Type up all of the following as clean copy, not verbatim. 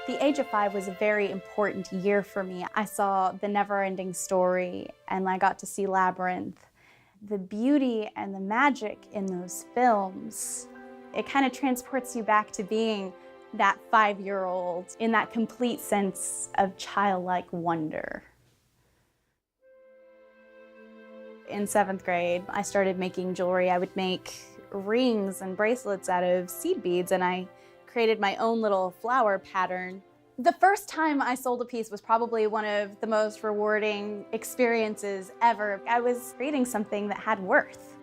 The age of 5 was a very important year for me. I saw The Never-Ending Story and I got to see Labyrinth. The beauty and the magic in those films, it kind of transports you back to being that 5-year-old in that complete sense of childlike wonder. In 7th grade, I started making jewelry. I would make rings and bracelets out of seed beads, and I created my own little flower pattern. The first time I sold a piece was probably one of the most rewarding experiences ever. I was creating something that had worth.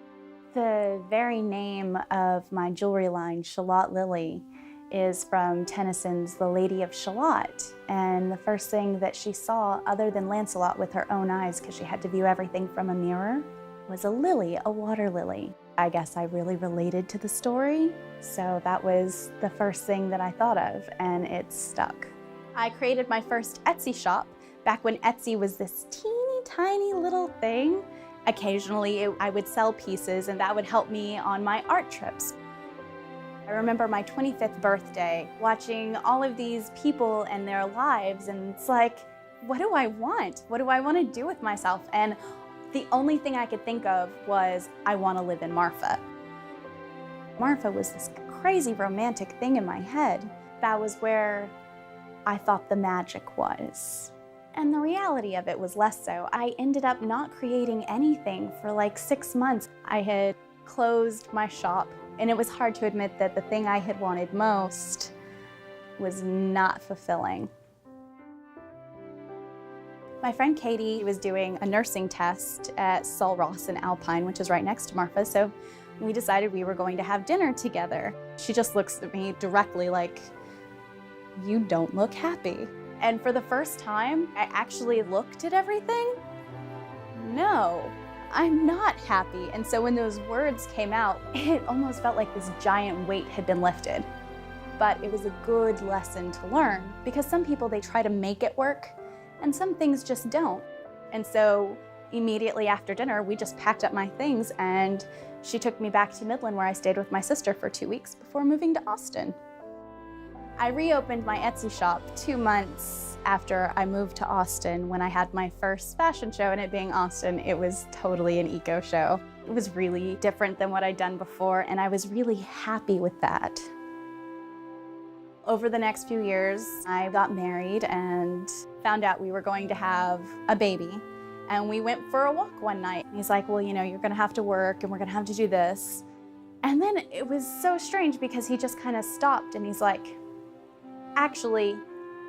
The very name of my jewelry line, Shalottlilly, is from Tennyson's The Lady of Shalott. And the first thing that she saw, other than Lancelot with her own eyes, because she had to view everything from a mirror, was a lily, a water lily. I guess I really related to the story, so that was the first thing that I thought of, and it stuck. I created my first Etsy shop back when Etsy was this teeny tiny little thing. Occasionally I would sell pieces, and that would help me on my art trips. I remember my 25th birthday, watching all of these people and their lives, and it's like, what do I want? What do I want to do with myself? And the only thing I could think of was, I want to live in Marfa. Marfa was this crazy romantic thing in my head. That was where I thought the magic was. And the reality of it was less so. I ended up not creating anything for like 6 months. I had closed my shop, and it was hard to admit that the thing I had wanted most was not fulfilling. My friend Katie was doing a nursing test at Sul Ross in Alpine, which is right next to Marfa, so we decided we were going to have dinner together. She just looks at me directly like, you don't look happy. And for the first time, I actually looked at everything. No, I'm not happy. And so when those words came out, it almost felt like this giant weight had been lifted. But it was a good lesson to learn, because some people, they try to make it work, and some things just don't. And so immediately after dinner, we just packed up my things, and she took me back to Midland, where I stayed with my sister for 2 weeks before moving to Austin. I reopened my Etsy shop 2 months after I moved to Austin, when I had my first fashion show, and it being Austin, it was totally an eco show. It was really different than what I'd done before, and I was really happy with that. Over the next few years, I got married and found out we were going to have a baby. And we went for a walk one night. He's like, well, you know, you're gonna have to work and we're gonna have to do this. And then it was so strange, because he just kind of stopped and he's like, actually,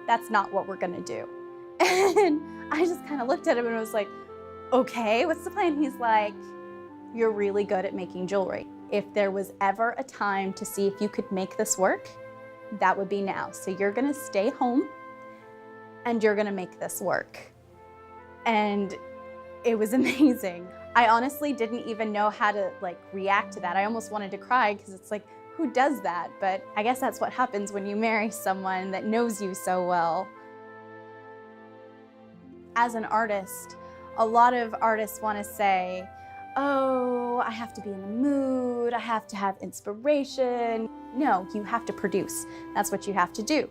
that's not what we're gonna do. And I just kind of looked at him and was like, okay, what's the plan? He's like, you're really good at making jewelry. If there was ever a time to see if you could make this work, that would be now. So you're gonna stay home and you're gonna make this work. And it was amazing. I honestly didn't even know how to react to that. I almost wanted to cry, because it's like, who does that? But I guess that's what happens when you marry someone that knows you so well. As an artist, a lot of artists want to say, oh, I have to be in the mood, I have to have inspiration. No, you have to produce. That's what you have to do.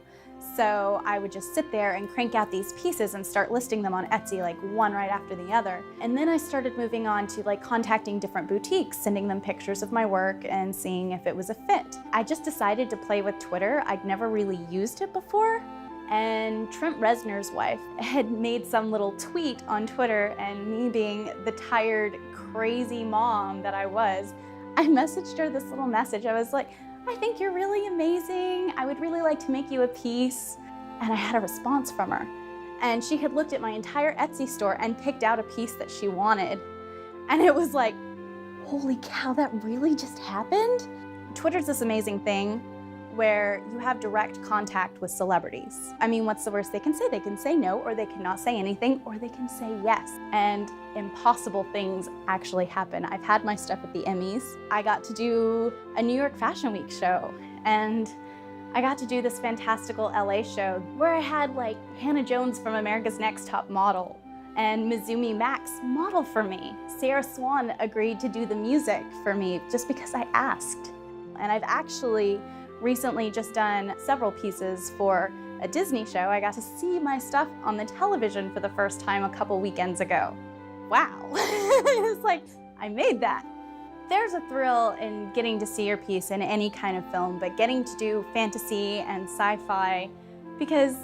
So I would just sit there and crank out these pieces and start listing them on Etsy, like one right after the other. And then I started moving on to contacting different boutiques, sending them pictures of my work and seeing if it was a fit. I just decided to play with Twitter. I'd never really used it before. And Trent Reznor's wife had made some little tweet on Twitter, and me being the tired, crazy mom that I was, I messaged her this little message. I was like, I think you're really amazing. I would really like to make you a piece. And I had a response from her. And she had looked at my entire Etsy store and picked out a piece that she wanted. And it was like, holy cow, that really just happened? Twitter's this amazing thing where you have direct contact with celebrities. I mean, what's the worst they can say? They can say no, or they cannot say anything, or they can say yes. And impossible things actually happen. I've had my stuff at the Emmys. I got to do a New York Fashion Week show, and I got to do this fantastical LA show where I had Hannah Jones from America's Next Top Model and Mizumi Max model for me. Sarah Swan agreed to do the music for me just because I asked. And I've actually recently just done several pieces for a Disney show. I got to see my stuff on the television for the first time a couple weekends ago. Wow. It's like, I made that. There's a thrill in getting to see your piece in any kind of film, but getting to do fantasy and sci-fi, because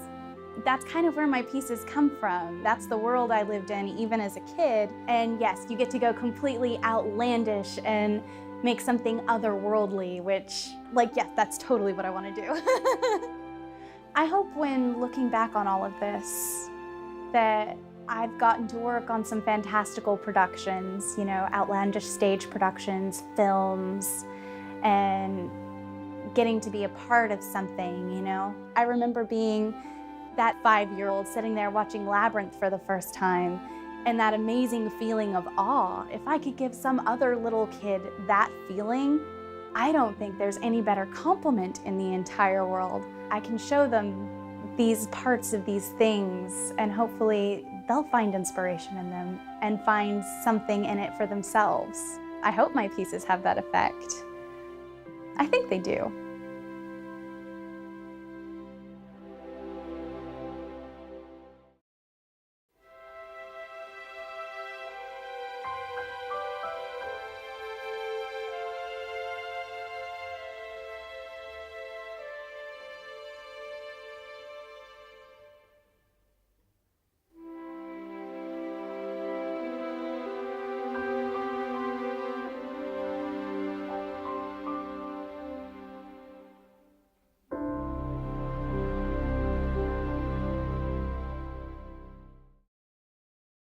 that's kind of where my pieces come from. That's the world I lived in even as a kid. And yes, you get to go completely outlandish and make something otherworldly, which, like, yes, that's totally what I want to do. I hope when looking back on all of this, that I've gotten to work on some fantastical productions, you know, outlandish stage productions, films, and getting to be a part of something, you know. I remember being that 5-year-old sitting there watching Labyrinth for the first time, and that amazing feeling of awe. If I could give some other little kid that feeling, I don't think there's any better compliment in the entire world. I can show them these parts of these things, and hopefully they'll find inspiration in them and find something in it for themselves. I hope my pieces have that effect. I think they do.